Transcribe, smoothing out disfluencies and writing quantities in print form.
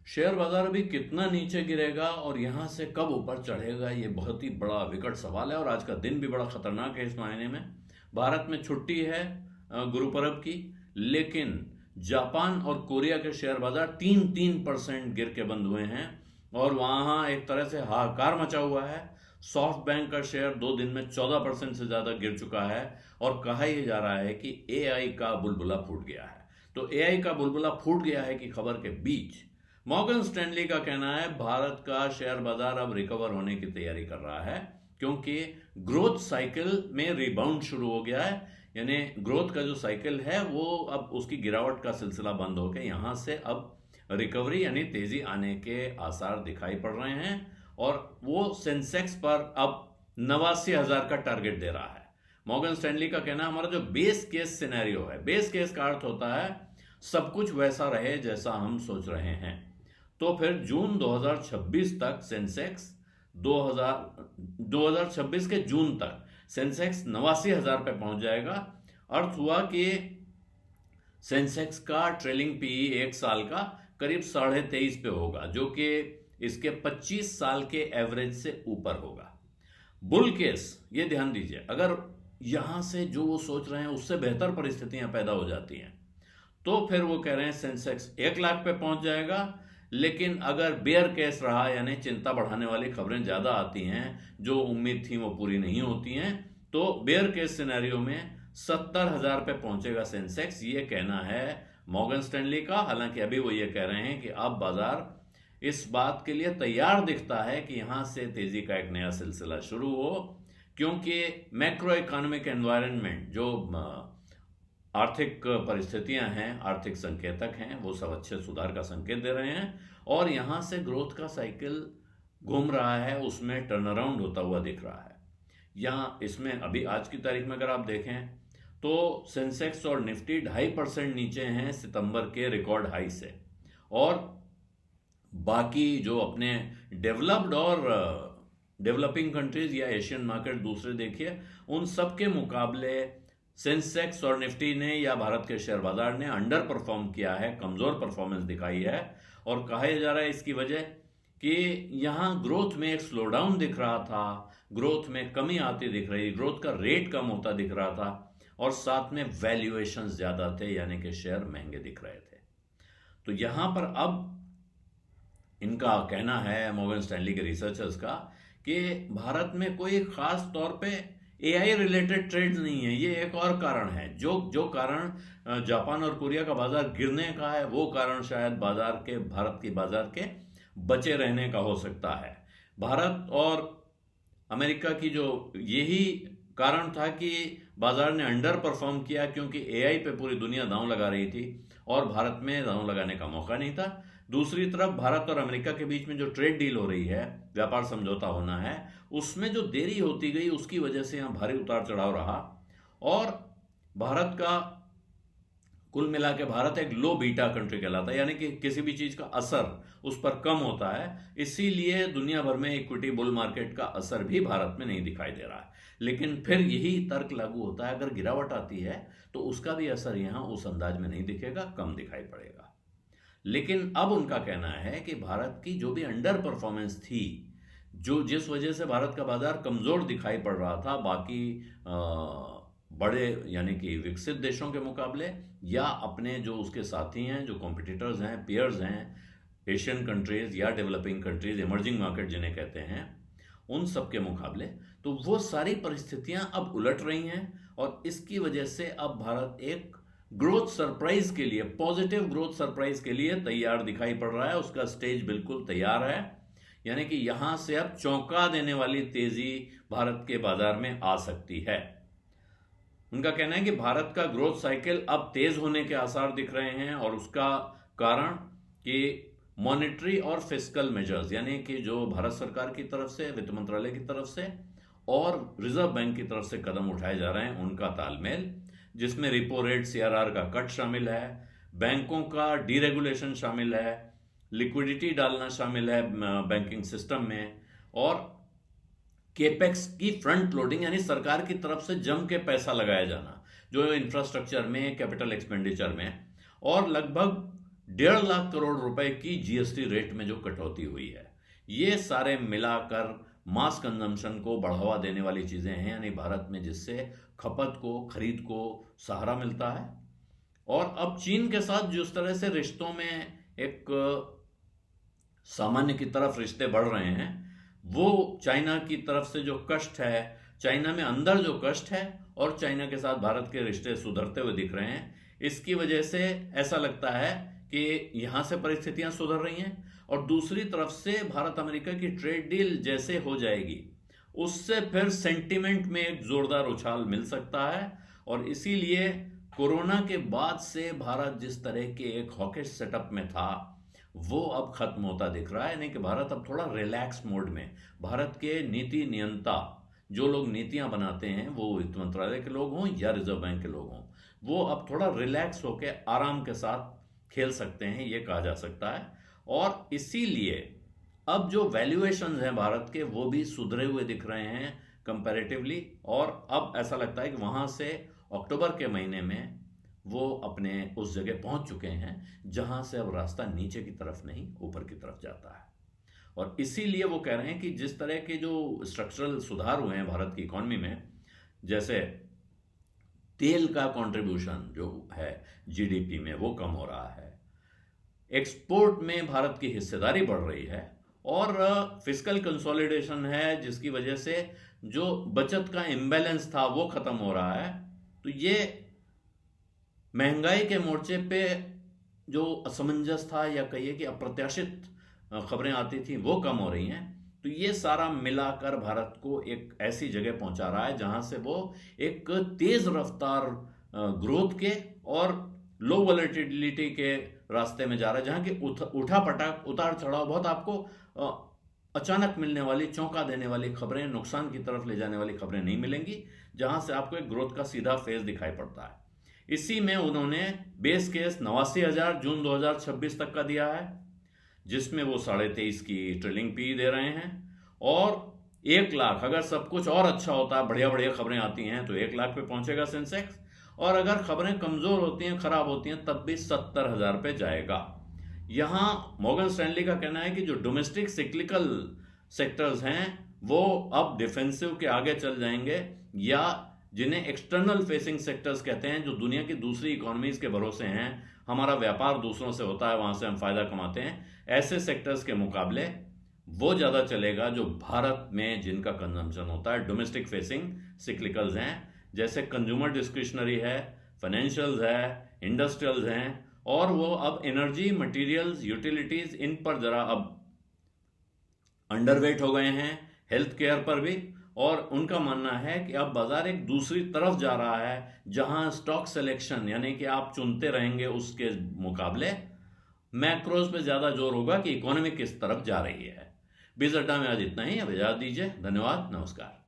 Share बाजार अभी कितना नीचे गिरेगा और यहाँ से कब ऊपर चढ़ेगा, ये बहुत ही बड़ा विकट सवाल है। और आज का दिन भी बड़ा खतरनाक है इस मायने में। भारत में छुट्टी है गुरु पर्व की, लेकिन जापान और कोरिया के शेयर बाजार 3-3% गिर के बंद हुए हैं और वहाँ एक तरह से हाहाकार मचा हुआ है। सॉफ्ट बैंक का शेयर 2 दिन में 14% से ज़्यादा गिर चुका है और कहा यह जा रहा है कि एआई का बुलबुला फूट गया है। तो एआई का बुलबुला फूट गया है कि खबर के बीच मॉर्गन स्टैनली का कहना है भारत का शेयर बाजार अब रिकवर होने की तैयारी कर रहा है, क्योंकि ग्रोथ साइकिल में रिबाउंड शुरू हो गया है। यानी ग्रोथ का जो साइकिल है वो अब उसकी गिरावट का सिलसिला बंद होकर यहां से अब रिकवरी यानी तेजी आने के आसार दिखाई पड़ रहे हैं और वो सेंसेक्स पर अब 89,000 का टारगेट दे रहा है। मॉर्गन स्टैनली का कहना, हमारा जो बेस केस सिनेरियो है, बेस केस का अर्थ होता है सब कुछ वैसा रहे जैसा हम सोच रहे हैं, तो फिर जून 2026 तक सेंसेक्स 2026 के जून तक सेंसेक्स 89,000 पे पहुंच जाएगा। अर्थ हुआ कि सेंसेक्स का ट्रेलिंग पीई 1 साल का करीब 23.5 पे होगा, जो कि इसके 25 साल के एवरेज से ऊपर होगा। बुल केस, ये ध्यान दीजिए, अगर यहां से जो वो सोच रहे हैं उससे बेहतर परिस्थितियां पैदा हो जाती हैं तो फिर वो कह रहे हैं सेंसेक्स 1 लाख पे पहुंच जाएगा। लेकिन अगर बेयर केस रहा यानी चिंता बढ़ाने वाली खबरें ज्यादा आती हैं, जो उम्मीद थी वो पूरी नहीं होती हैं, तो बेयर केस सिनेरियो में 70,000 पे पहुंचेगा सेंसेक्स, ये कहना है मॉर्गन स्टैनली का। हालांकि अभी वो ये कह रहे हैं कि अब बाजार इस बात के लिए तैयार दिखता है कि यहां से तेजी का एक नया सिलसिला शुरू हो, क्योंकि मैक्रो इकोनॉमिक एनवायरनमेंट, जो आर्थिक परिस्थितियां हैं, आर्थिक संकेतक हैं, वो सब अच्छे सुधार का संकेत दे रहे हैं और यहां से ग्रोथ का साइकिल घूम रहा है, उसमें टर्न अराउंड होता हुआ दिख रहा है। यहां इसमें अभी आज की तारीख में अगर आप देखें तो सेंसेक्स और निफ्टी 2.5% नीचे हैं सितंबर के रिकॉर्ड हाई से, और बाकी जो अपने डेवलप्ड और डेवलपिंग कंट्रीज या एशियन मार्केट दूसरे देखिए, उन सब के मुकाबले सेंसेक्स और निफ्टी ने या भारत के शेयर बाजार ने अंडर परफॉर्म किया है, कमजोर परफॉर्मेंस दिखाई है। और कहा जा रहा है इसकी वजह कि यहां ग्रोथ में एक स्लोडाउन दिख रहा था, ग्रोथ में कमी आती दिख रही, ग्रोथ का रेट कम होता दिख रहा था और साथ में वैल्यूएशन ज्यादा थे, यानी कि शेयर महंगे दिख रहे थे। तो यहां पर अब इनका कहना है, मॉर्गन स्टैनली के रिसर्चर्स का, कि भारत में कोई खास तौर पे एआई रिलेटेड ट्रेड्स नहीं है। ये एक और कारण है, जो कारण जापान और कोरिया का बाजार गिरने का है, वो कारण शायद भारत की बाजार के बचे रहने का हो सकता है। भारत और अमेरिका की जो यही कारण था कि बाजार ने अंडर परफॉर्म किया, क्योंकि एआई पे पूरी दुनिया दांव लगा रही थी और भारत में दांव लगाने का मौका नहीं था। दूसरी तरफ भारत और अमेरिका के बीच में जो ट्रेड डील हो रही है, व्यापार समझौता होना है, उसमें जो देरी होती गई उसकी वजह से यहां भारी उतार चढ़ाव रहा और भारत का कुल मिला के भारत एक लो बीटा कंट्री कहलाता है, यानी कि किसी भी चीज का असर उस पर कम होता है। इसीलिए दुनिया भर में इक्विटी बुल मार्केट का असर भी भारत में नहीं दिखाई दे रहा है। लेकिन फिर यही तर्क लागू होता है, अगर गिरावट आती है तो उसका भी असर यहां उस अंदाज में नहीं दिखेगा, कम दिखाई पड़ेगा। लेकिन अब उनका कहना है कि भारत की जो भी अंडर परफॉर्मेंस थी, जो जिस वजह से भारत का बाजार कमजोर दिखाई पड़ रहा था बाकी बड़े यानी कि विकसित देशों के मुकाबले, या अपने जो उसके साथी हैं, जो कॉम्पिटिटर्स हैं, पियर्स हैं, एशियन कंट्रीज या डेवलपिंग कंट्रीज, इमर्जिंग मार्केट जिन्हें कहते हैं, उन सब के मुकाबले, तो वो सारी परिस्थितियां अब उलट रही हैं और इसकी वजह से अब भारत एक ग्रोथ सरप्राइज के लिए, पॉजिटिव ग्रोथ सरप्राइज के लिए तैयार दिखाई पड़ रहा है। उसका स्टेज बिल्कुल तैयार है, यानी कि यहां से अब चौंका देने वाली तेजी भारत के बाजार में आ सकती है। उनका कहना है कि भारत का ग्रोथ साइकिल अब तेज होने के आसार दिख रहे हैं और उसका कारण कि मॉनेटरी और फिस्कल मेजर्स, यानी कि जो भारत सरकार की तरफ से, वित्त मंत्रालय की तरफ से और रिजर्व बैंक की तरफ से कदम उठाए जा रहे हैं, उनका तालमेल, जिसमें रिपो रेट, सीआरआर का कट शामिल है, बैंकों का डीरेगुलेशन शामिल है, लिक्विडिटी डालना शामिल है बैंकिंग सिस्टम में, और केपेक्स की फ्रंट लोडिंग यानी सरकार की तरफ से जम के पैसा लगाया जाना जो इंफ्रास्ट्रक्चर में, कैपिटल एक्सपेंडिचर में, और लगभग 1.5 लाख करोड़ रुपए की जीएसटी रेट में जो कटौती हुई है, ये सारे मिलाकर मास कंजम्पशन को बढ़ावा देने वाली चीजें हैं, यानी भारत में, जिससे खपत को, खरीद को सहारा मिलता है। और अब चीन के साथ जिस तरह से रिश्तों में एक सामान्य की तरफ रिश्ते बढ़ रहे हैं, वो चाइना की तरफ से जो कष्ट है, चाइना में अंदर जो कष्ट है, और चाइना के साथ भारत के रिश्ते सुधरते हुए दिख रहे हैं, इसकी वजह से ऐसा लगता है कि यहां से परिस्थितियां सुधर रही हैं। और दूसरी तरफ से भारत अमेरिका की ट्रेड डील जैसे हो जाएगी, उससे फिर सेंटिमेंट में एक जोरदार उछाल मिल सकता है। और इसीलिए कोरोना के बाद से भारत जिस तरह के एक हॉकिश सेटअप में था, वो अब खत्म होता दिख रहा है। यानी कि भारत अब थोड़ा रिलैक्स मोड में, भारत के नीति नियंता, जो लोग नीतियां बनाते हैं, वो वित्त मंत्रालय के लोग हों या रिजर्व बैंक के लोग हों, वो अब थोड़ा रिलैक्स होकर आराम के साथ खेल सकते हैं, ये कहा जा सकता है। और इसीलिए अब जो वैल्यूएशंस हैं भारत के, वो भी सुधरे हुए दिख रहे हैं कंपैरेटिवली। और अब ऐसा लगता है कि वहां से अक्टूबर के महीने में वो अपने उस जगह पहुंच चुके हैं जहां से अब रास्ता नीचे की तरफ नहीं, ऊपर की तरफ जाता है। और इसीलिए वो कह रहे हैं कि जिस तरह के जो स्ट्रक्चरल सुधार हुए हैं भारत की इकोनॉमी में, जैसे तेल का कंट्रीब्यूशन जो है जीडीपी में, वो कम हो रहा है, एक्सपोर्ट में भारत की हिस्सेदारी बढ़ रही है, और फिस्कल कंसोलिडेशन है, जिसकी वजह से जो बचत का इम्बैलेंस था वो खत्म हो रहा है। तो ये महंगाई के मोर्चे पे जो असमंजस था, या कहिए कि अप्रत्याशित खबरें आती थी, वो कम हो रही हैं। तो ये सारा मिलाकर भारत को एक ऐसी जगह पहुंचा रहा है जहां से वो एक तेज रफ्तार ग्रोथ के और लो वोलेटिलिटी के रास्ते में जा रहा है, जहां की उठा पटक, उतार चढ़ाव, बहुत आपको अचानक मिलने वाली, चौंका देने वाली खबरें, नुकसान की तरफ ले जाने वाली खबरें नहीं मिलेंगी, जहां से आपको एक ग्रोथ का सीधा फेज दिखाई पड़ता है। इसी में उन्होंने बेस केस 89,000 जून 2026 तक का दिया है, जिसमें वो 23.5 की ट्रेलिंग पी दे रहे हैं। और 1 लाख, अगर सब कुछ और अच्छा होता है, बढ़िया बढ़िया खबरें आती हैं, तो 1 लाख पे पहुंचेगा सेंसेक्स। और अगर खबरें कमजोर होती हैं, खराब होती हैं, तब भी 70,000 पे जाएगा। यहां मॉर्गन स्टैनली का कहना है कि जो डोमेस्टिक सिक्लिकल सेक्टर्स हैं, वो अब डिफेंसिव के आगे चल जाएंगे, या जिन्हें एक्सटर्नल फेसिंग सेक्टर्स कहते हैं, जो दुनिया की दूसरी इकोनॉमीज के भरोसे हैं, हमारा व्यापार दूसरों से होता है, वहां से हम फायदा कमाते हैं, ऐसे सेक्टर्स के मुकाबले वो ज्यादा चलेगा जो भारत में जिनका कंजम्पशन होता है, डोमेस्टिक फेसिंग सिक्लिकल्स हैं, जैसे कंज्यूमर डिस्क्रिशनरी है, फाइनेंशियल्स है, इंडस्ट्रियल्स हैं। और वो अब एनर्जी, मटेरियल्स, यूटिलिटीज, इन पर जरा अब अंडरवेट हो गए हैं, हेल्थ केयर पर भी। और उनका मानना है कि अब बाजार एक दूसरी तरफ जा रहा है, जहां स्टॉक सिलेक्शन, यानी कि आप चुनते रहेंगे, उसके मुकाबले मैक्रोज पे ज्यादा जोर होगा कि इकोनॉमी किस तरफ जा रही है। बीज अड्डा में आज इतना ही, अब इजाजत दीजिए। धन्यवाद, नमस्कार।